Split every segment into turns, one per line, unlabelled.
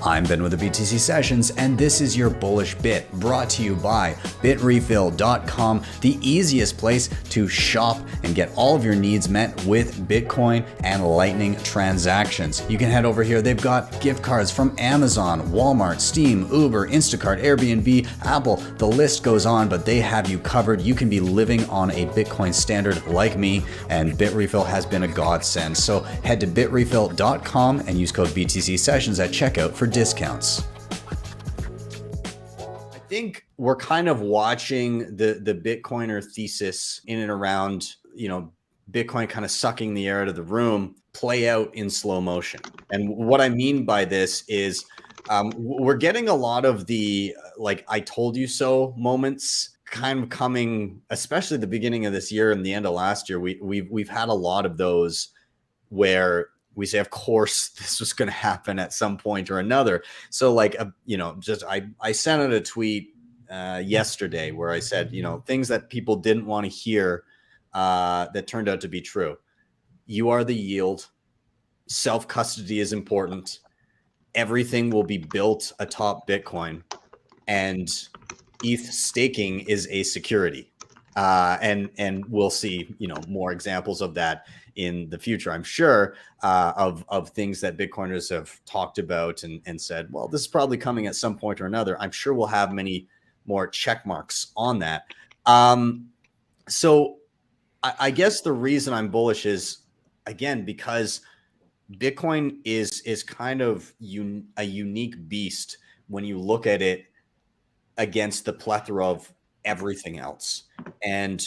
I'm Ben with the BTC Sessions, and this is your Bullish Bit, brought to you by bitrefill.com, the easiest place to shop and get all of your needs met with Bitcoin and Lightning transactions. You can head over here. They've got gift cards from Amazon, Walmart, Steam, Uber, Instacart, Airbnb, Apple. The list goes on, but they have you covered. You can be living on a Bitcoin standard like me, and BitRefill has been a godsend. So head to bitrefill.com and use code BTC Sessions at checkout for discounts. I think we're kind of watching the Bitcoiner thesis in and around, Bitcoin kind of sucking the air out of the room play out in slow motion. And what I mean by this is we're getting a lot of the I told you so moments kind of coming, especially the beginning of this year and the end of last year. We've had a lot of those where we say, of course, this was going to happen at some point or another. So I sent out a tweet yesterday where I said, things that people didn't want to hear that turned out to be true. You are the yield. Self-custody is important. Everything will be built atop Bitcoin, and ETH staking is a security. And we'll see, more examples of that in the future, I'm sure, of things that Bitcoiners have talked about and said, well, this is probably coming at some point or another. I'm sure we'll have many more check marks on that. So I guess the reason I'm bullish is, again, because Bitcoin is kind of a unique beast when you look at it against the plethora of everything else. And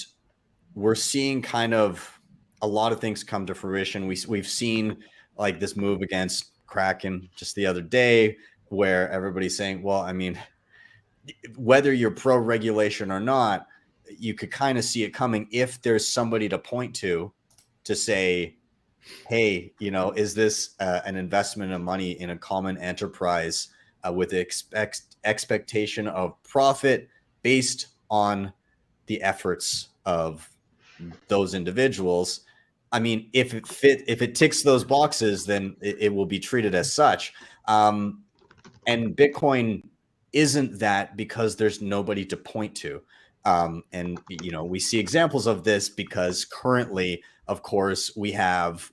we're seeing kind of a lot of things come to fruition. We've seen this move against Kraken just the other day, where everybody's saying, well, I mean, whether you're pro regulation or not, you could kind of see it coming if there's somebody to point to say, hey, is this an investment of money in a common enterprise with expectation of profit based on the efforts of those individuals? I mean, if it ticks those boxes, then it will be treated as such. And Bitcoin isn't that, because there's nobody to point to. And we see examples of this because currently, of course, we have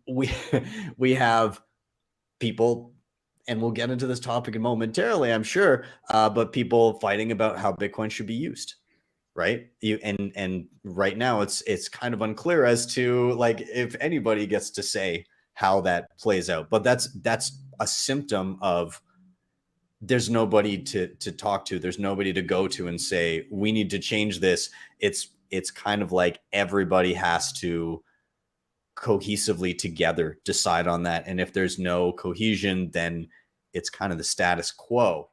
we have people, and we'll get into this topic momentarily, I'm sure, but people fighting about how Bitcoin should be used. Right. And right now it's kind of unclear as to if anybody gets to say how that plays out. But that's a symptom of there's nobody to talk to. There's nobody to go to and say, we need to change this. It's kind of like everybody has to cohesively together decide on that. And if there's no cohesion, then it's kind of the status quo.